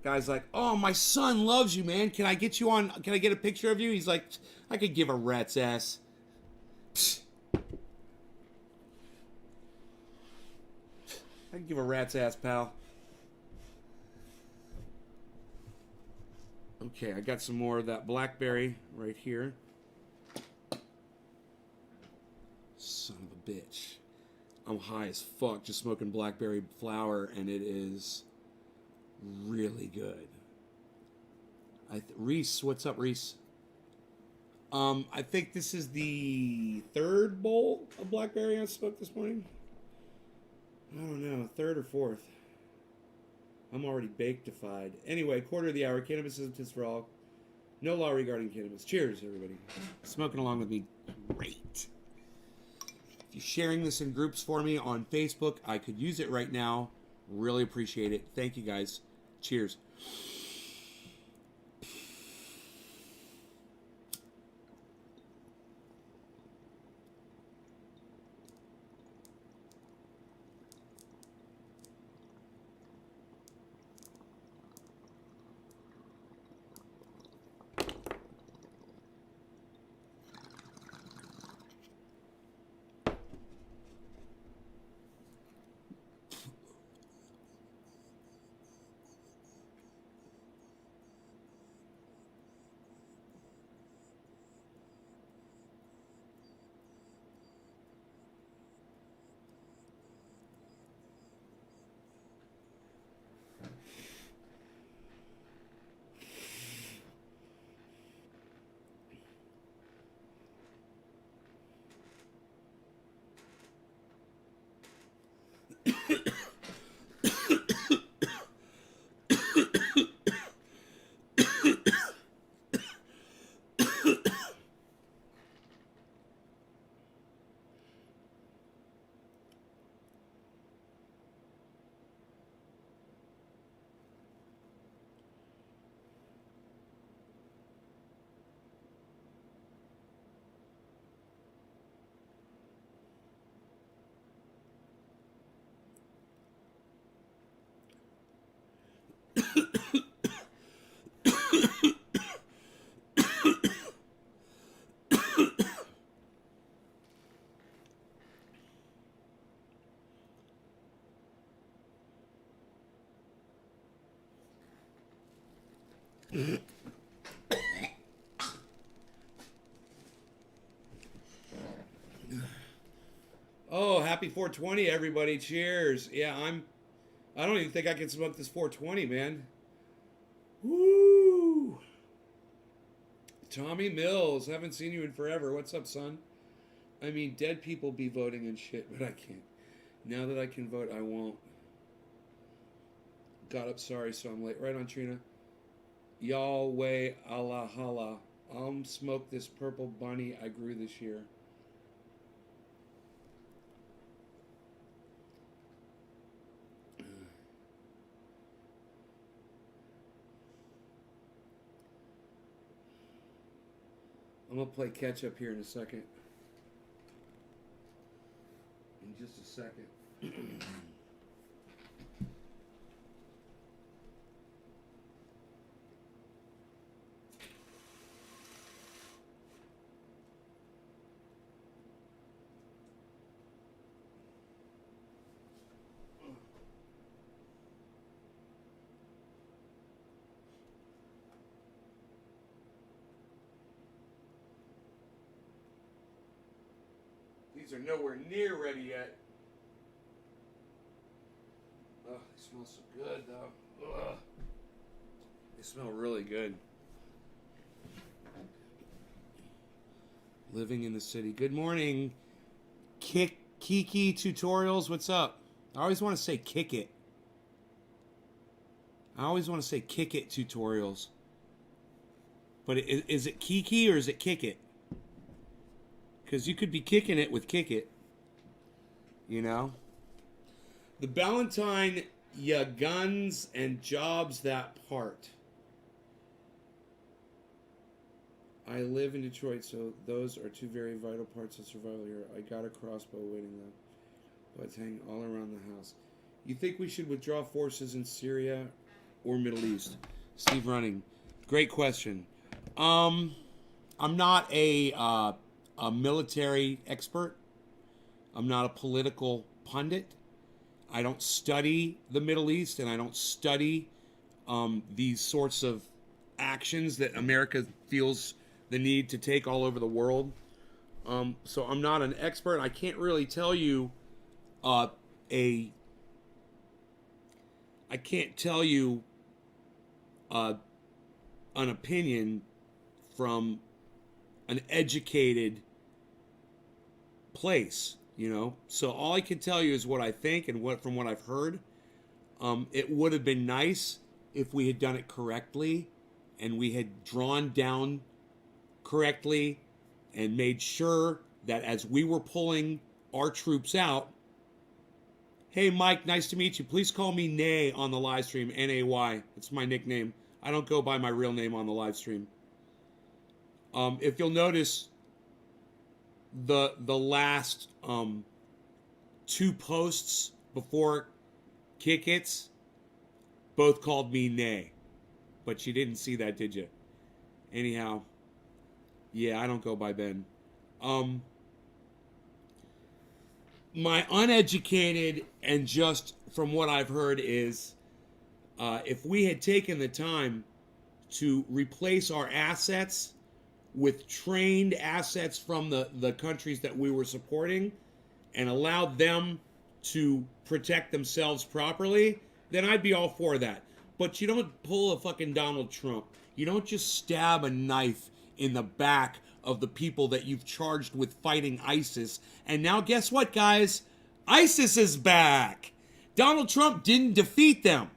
Guy's like, oh, my son loves you, man. Can I get you on? Can I get a picture of you? He's like, I could give a rat's ass. Psst. I could give a rat's ass, pal. Okay, I got some more of that Blackberry right here. Son of a bitch. I'm high as fuck just smoking Blackberry flower, and it is really good. Reese, what's up, Reese? I think this is the third bowl of Blackberry I smoked this morning. I don't know, third or fourth. I'm already baked-ified. Anyway, quarter of the hour. Cannabis is for all. No law regarding cannabis. Cheers, everybody. Smoking along with me. Great. If you're sharing this in groups for me on Facebook, I could use it right now. Really appreciate it. Thank you, guys. Cheers. Oh, happy 420, everybody. Cheers. Yeah, I don't even think I can smoke this 420, man. Woo! Tommy Mills, haven't seen you in forever. What's up, son? I mean, dead people be voting and shit, but I can't. Now that I can vote, I won't. Got up, sorry, so I'm late. Right on, Trina. Yahweh Allah Hala. Smoke this purple bunny I grew this year. I'm going to play catch up here in a second. In just a second. These are nowhere near ready yet. Oh, they smell so good, though. Ugh. They smell really good. Living in the city. Good morning, Kiki Tutorials. What's up? I always want to say kick it. I always want to say kick it tutorials. But is it Kiki or is it kick it? Because you could be kicking it with kick it. You know? The Ballantine, ya guns and jobs that part. I live in Detroit, so those are two very vital parts of survival here. I got a crossbow waiting though. Bullets hang all around the house. You think we should withdraw forces in Syria or Middle East? Steve Running. Great question. I'm not a military expert. I'm not a political pundit. I don't study the Middle East, and I don't study these sorts of actions that America feels the need to take all over the world. So I'm not an expert. I can't really tell you I can't tell you an opinion from an educated place, you know. So all I can tell you is what I think and from what I've heard. It would have been nice if we had done it correctly and we had drawn down correctly and made sure that as we were pulling our troops out. Hey Mike, nice to meet you. Please call me Nay on the live stream. Nay. It's my nickname. I don't go by my real name on the live stream. If you'll notice, the last two posts before Kick Hits both called me Nay, but you didn't see that, did you? Anyhow, yeah, I don't go by Ben. My uneducated and just from what I've heard is, if we had taken the time to replace our assets with trained assets from the countries that we were supporting and allowed them to protect themselves properly, then I'd be all for that. But you don't pull a fucking Donald Trump. You don't just stab a knife in the back of the people that you've charged with fighting ISIS. And now guess what, guys? ISIS is back. Donald Trump didn't defeat them.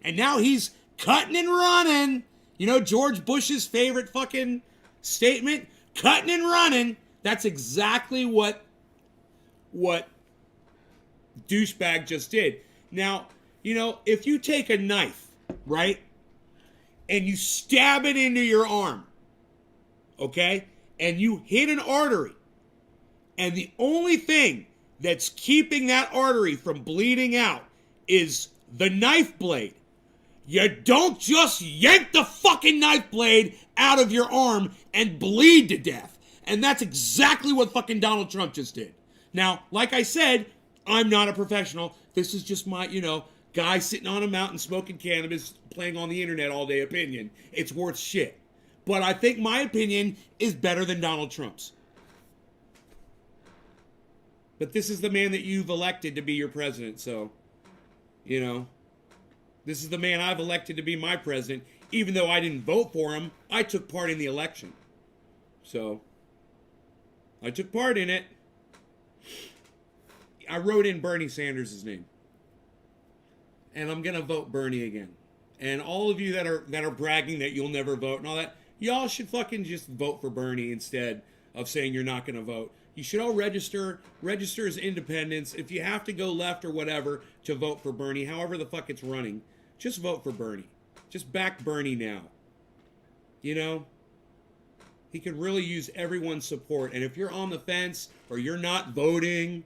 And now he's cutting and running. You know George Bush's favorite fucking statement? Cutting and running. That's exactly what douchebag just did. Now, you know, if you take a knife, right, and you stab it into your arm, okay, and you hit an artery, and the only thing that's keeping that artery from bleeding out is the knife blade, you don't just yank the fucking knife blade out of your arm and bleed to death. And that's exactly what fucking Donald Trump just did. Now, like I said, I'm not a professional. This is just my, guy sitting on a mountain smoking cannabis, playing on the internet all day opinion. It's worth shit. But I think my opinion is better than Donald Trump's. But this is the man that you've elected to be your president, so, you know, this is the man I've elected to be my president. Even though I didn't vote for him, I took part in the election. So, I took part in it. I wrote in Bernie Sanders' name. And I'm going to vote Bernie again. And all of you that are bragging that you'll never vote and all that, y'all should fucking just vote for Bernie instead of saying you're not going to vote. You should all register as independents. If you have to go left or whatever to vote for Bernie, however the fuck it's running, just vote for Bernie. Just back Bernie now. You know? He could really use everyone's support. And if you're on the fence or you're not voting,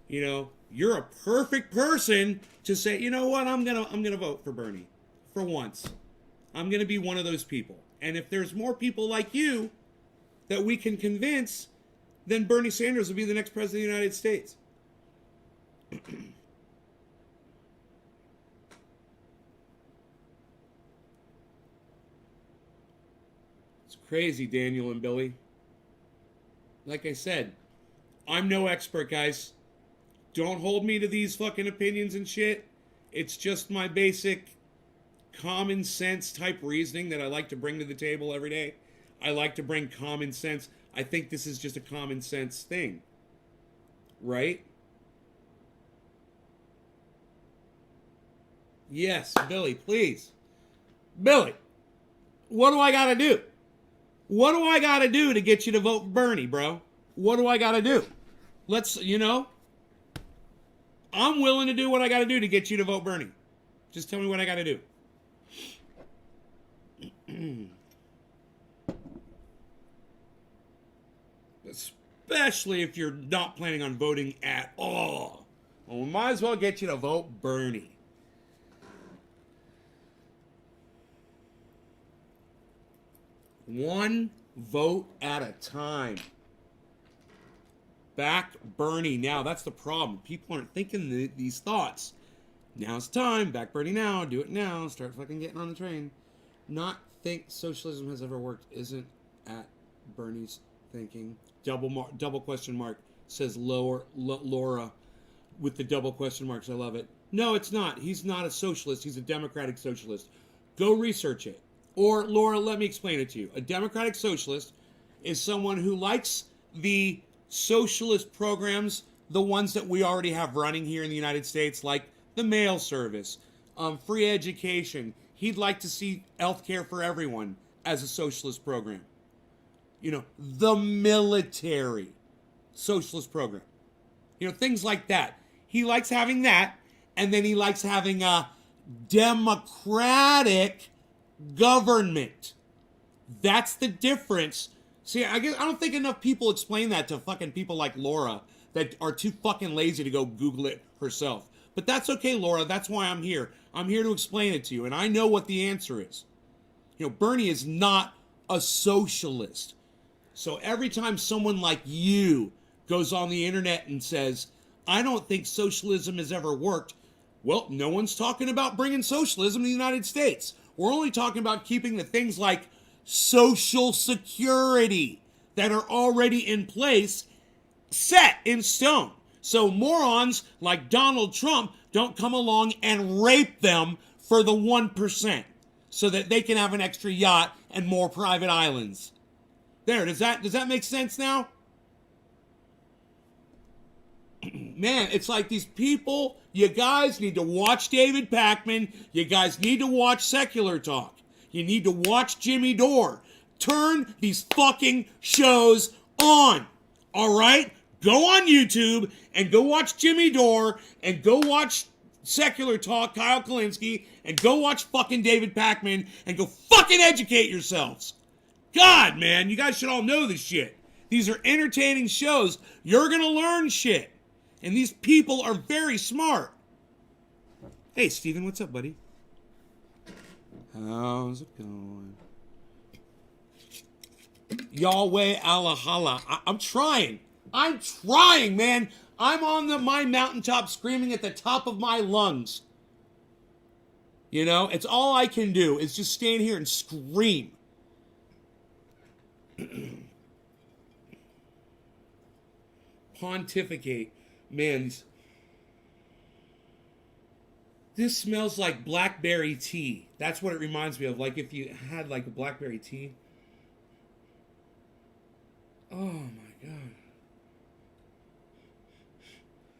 you know, you're a perfect person to say, you know what, I'm gonna vote for Bernie. For once. I'm gonna be one of those people. And if there's more people like you that we can convince, then Bernie Sanders will be the next president of the United States. It's crazy, Daniel and Billy. Like I said, I'm no expert, guys. Don't hold me to these fucking opinions and shit. It's just my basic common sense type reasoning that I like to bring to the table every day. I like to bring common sense. I think this is just a common sense thing. Right? Yes, Billy, please. Billy, what do I gotta do? What do I gotta do to get you to vote for Bernie, bro? What do I gotta do? Let's, you know, I'm willing to do what I gotta do to get you to vote Bernie. Just tell me what I gotta do. Especially if you're not planning on voting at all. Well, we might as well get you to vote Bernie. One vote at a time. Back Bernie now. That's the problem. People aren't thinking these thoughts. Now it's time. Back Bernie now. Do it now. Start fucking getting on the train. Not think socialism has ever worked isn't at Bernie's thinking. Double question mark, says Laura with the double question marks. I love it. No, it's not. He's not a socialist. He's a democratic socialist. Go research it. Or, Laura, let me explain it to you. A democratic socialist is someone who likes the socialist programs, the ones that we already have running here in the United States, like the mail service, free education. He'd like to see health care for everyone as a socialist program. You know, the military socialist program. You know, things like that. He likes having that, and then he likes having a democratic government. That's the difference. See, I don't think enough people explain that to fucking people like Laura that are too fucking lazy to go Google it herself. But that's okay, Laura. That's why I'm here. I'm here to explain it to you, and I know what the answer is. You know, Bernie is not a socialist. So every time someone like you goes on the internet and says, I don't think socialism has ever worked, well, no one's talking about bringing socialism to the United States. We're only talking about keeping the things like Social Security that are already in place set in stone. So morons like Donald Trump don't come along and rape them for the 1% so that they can have an extra yacht and more private islands. There, does that make sense now? Man, it's like these people, you guys need to watch David Pakman. You guys need to watch Secular Talk. You need to watch Jimmy Dore. Turn these fucking shows on. All right? Go on YouTube and go watch Jimmy Dore and go watch Secular Talk, Kyle Kalinske, and go watch fucking David Pakman and go fucking educate yourselves. God, man, you guys should all know this shit. These are entertaining shows. You're gonna learn shit. And these people are very smart. Hey, Steven, what's up, buddy? How's it going? Yahweh Allahala. I'm trying. I'm trying, man. I'm on my mountaintop screaming at the top of my lungs. You know, it's all I can do is just stand here and scream. Pontificate. Man, this smells like blackberry tea. That's what it reminds me of. Like if you had like a blackberry tea. Oh my God.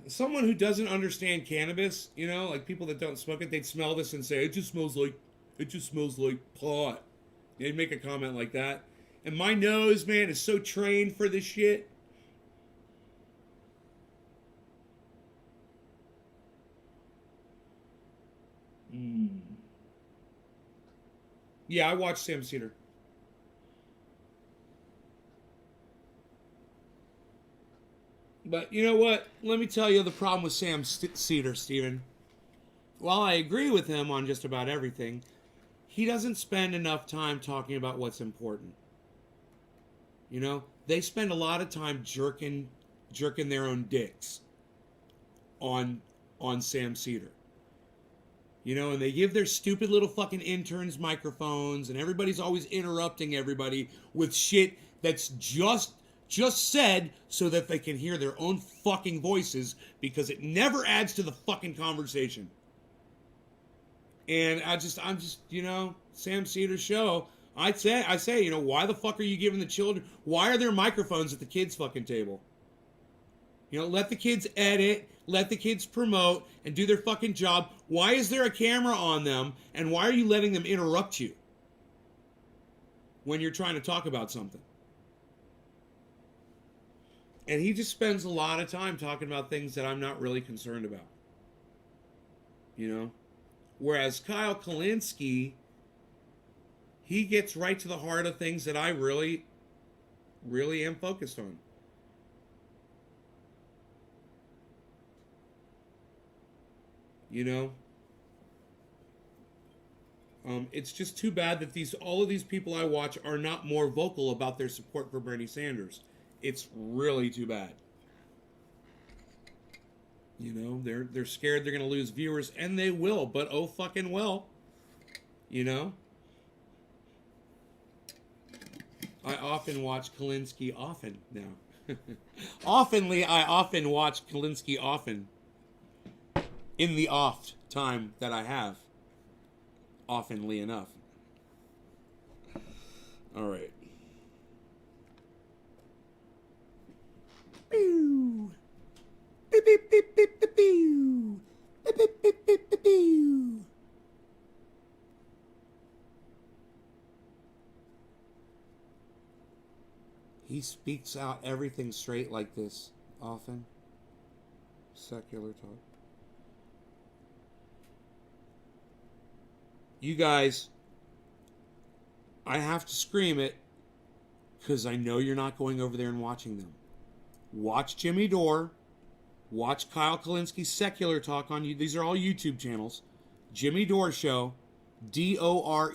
Someone who doesn't understand cannabis, you know, like people that don't smoke it, they'd smell this and say, it just smells like pot. They'd make a comment like that. And my nose, man, is so trained for this shit. Yeah, I watched Sam Cedar. But you know what? Let me tell you the problem with Sam Cedar, Steven. While I agree with him on just about everything, he doesn't spend enough time talking about what's important. You know, they spend a lot of time jerking their own dicks on Sam Cedar. You know, and they give their stupid little fucking interns microphones, and everybody's always interrupting everybody with shit that's just said so that they can hear their own fucking voices, because it never adds to the fucking conversation. And I'm just, you know, Sam Cedar's show, I say, you know, why the fuck are you giving the children, why are there microphones at the kids' fucking table? You know, let the kids edit, let the kids promote, and do their fucking job. Why is there a camera on them, and why are you letting them interrupt you when you're trying to talk about something? And he just spends a lot of time talking about things that I'm not really concerned about. You know? Whereas Kyle Kalinske, he gets right to the heart of things that I really, really am focused on. You know? It's just too bad that all of these people I watch are not more vocal about their support for Bernie Sanders. It's really too bad. You know, they're scared they're going to lose viewers, and they will, but oh fucking well. You know? I often watch Kalinske often now. I often watch Kalinske often. In the off time that I have. Oftenly enough. Alright. Pew. Beep, beep, beep, beep, beep, pew. Beep, beep, beep, beep, beep, pew. He speaks out everything straight like this often. Secular talk. You guys, I have to scream it because I know you're not going over there and watching them. Watch Jimmy Dore. Watch Kyle Kalinske Secular Talk on you. These are all YouTube channels. Jimmy Dore Show, Dore,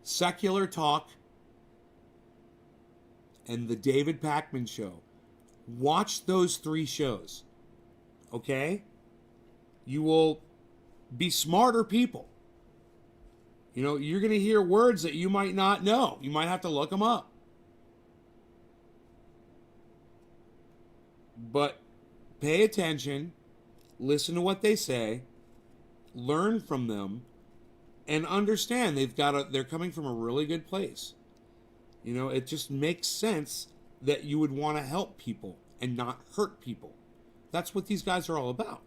Secular Talk, and the David Pakman Show. Watch those 3 shows. Okay? You will be smarter people. You know, you're going to hear words that you might not know. You might have to look them up. But pay attention, listen to what they say, learn from them, and understand they're coming from a really good place. You know, it just makes sense that you would want to help people and not hurt people. That's what these guys are all about.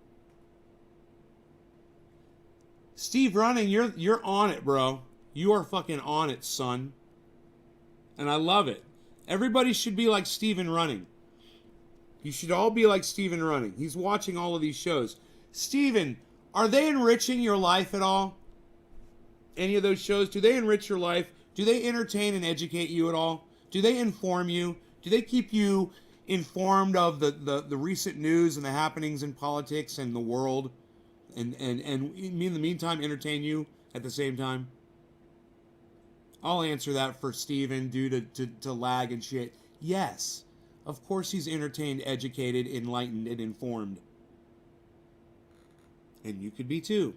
Steve Running, you're on it, bro. You are fucking on it, son. And I love it. Everybody should be like Steven Running. You should all be like Steven Running. He's watching all of these shows. Steven, are they enriching your life at all? Any of those shows, do they enrich your life? Do they entertain and educate you at all? Do they inform you? Do they keep you informed of the recent news and the happenings in politics and the world? And in the meantime, entertain you at the same time? I'll answer that for Steven due to lag and shit. Yes. Of course he's entertained, educated, enlightened, and informed. And you could be too.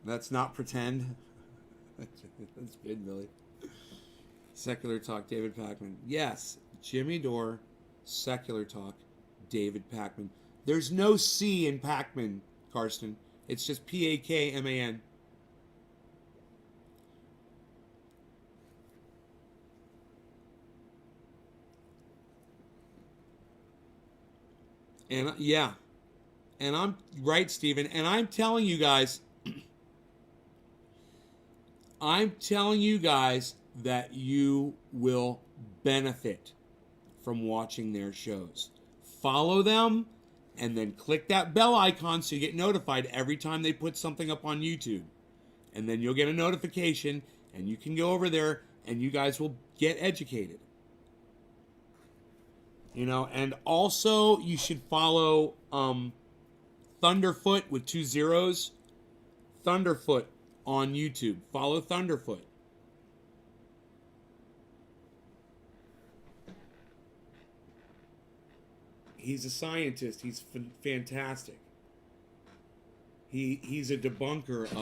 That's not pretend. That's good, Billy. Secular Talk, David Pakman. Yes, Jimmy Dore, Secular Talk, David Pakman. There's no C in Pakman, Karsten. It's just Pakman. And yeah, and I'm right, Steven. And I'm telling you guys, that you will benefit from watching their shows. Follow them and then click that bell icon so you get notified every time they put something up on YouTube. And then you'll get a notification and you can go over there and you guys will get educated. You know, and also you should follow Thunderfoot with 2 zeros. Thunderfoot on YouTube. Follow Thunderfoot. He's a scientist. He's fantastic. He's a debunker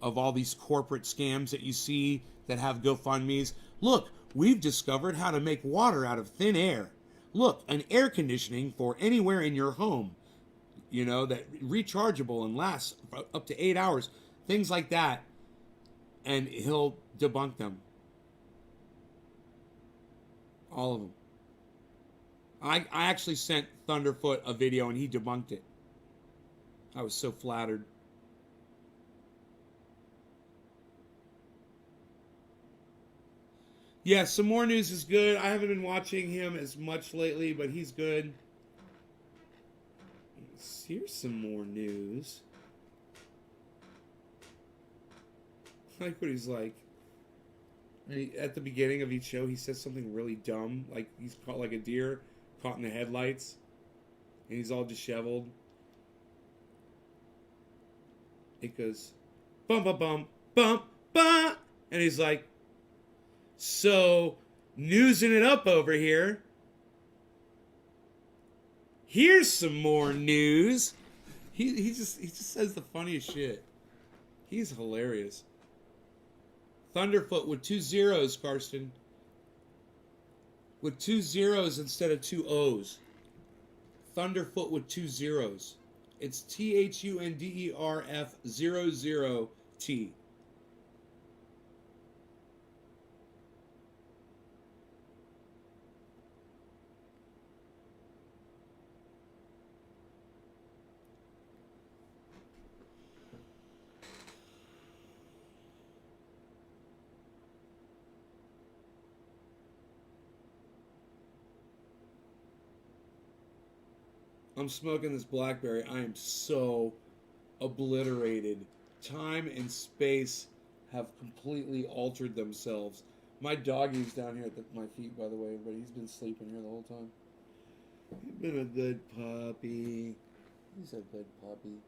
of all these corporate scams that you see that have GoFundMes. Look, we've discovered how to make water out of thin air. Look, an air conditioning for anywhere in your home. You know, that rechargeable and lasts up to 8 hours. Things like that. And he'll debunk them. All of them. I actually sent Thunderfoot a video and he debunked it. I was so flattered. Yeah, Some More News is good. I haven't been watching him as much lately, but he's good. Here's some more news. I like what he's like. At the beginning of each show, he says something really dumb. Like he's caught like a deer caught in the headlights. And he's all disheveled. It goes, bum, bum, bum, bum, bum. And he's like, so, newsing it up over here. Here's some more news. He just says the funniest shit. He's hilarious. Thunderfoot with 2 zeros, Karsten. With 2 zeros instead of 2 O's. Thunderfoot with 2 zeros. It's THUNDERF00T. I'm smoking this Blackberry. I am so obliterated. Time and space have completely altered themselves. My doggy's down here at my feet, by the way, but he's been sleeping here the whole time. He's been a good puppy. He's a good puppy.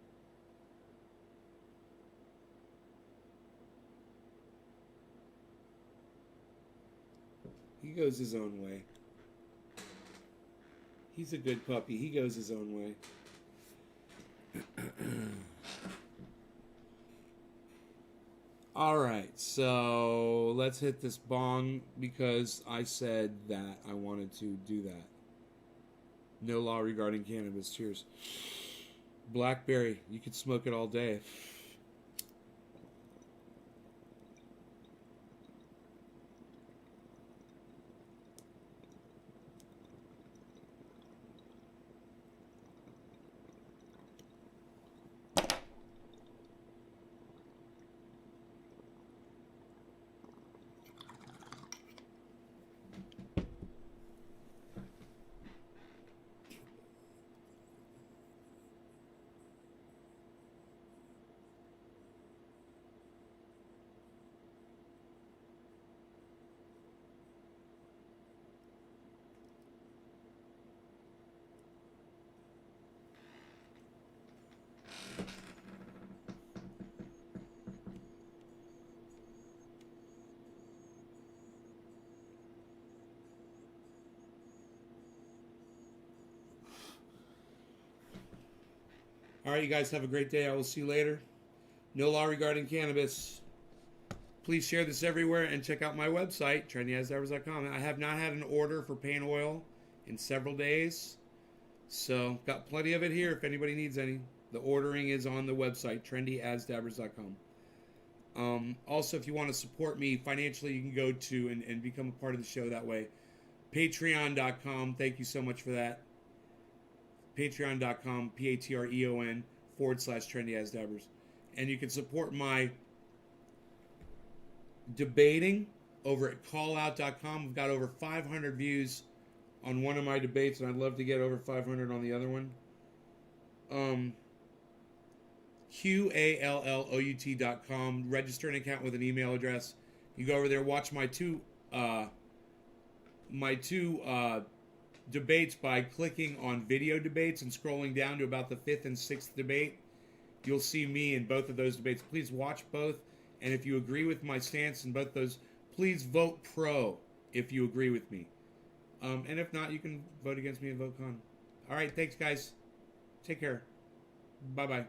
He goes his own way. He's a good puppy. He goes his own way. All right, so let's hit this bong because I said that I wanted to do that. No law regarding cannabis. Cheers. Blackberry, you could smoke it all day. All right, you guys have a great day. I will see you later. No law regarding cannabis. Please share this everywhere and check out my website, trendyasdivers.com. I have not had an order for pain oil in several days. So, got plenty of it here if anybody needs any. The ordering is on the website, trendyasdivers.com. Also, if you want to support me financially, you can go to and become a part of the show that way. Patreon.com. Thank you so much for that. Patreon.com, Patreon/TrendyAsDivers. And you can support my debating over at callout.com. We've got over 500 views on one of my debates, and I'd love to get over 500 on the other one. QALLOUT.com. Register an account with an email address. You go over there, watch my two debates by clicking on video debates and scrolling down to about the 5th and 6th debate. You'll see me in both of those debates. Please watch both, and if you agree with my stance in both those, please vote pro if you agree with me. And if not, you can vote against me and vote con. All right, thanks, guys. Take care. Bye-bye.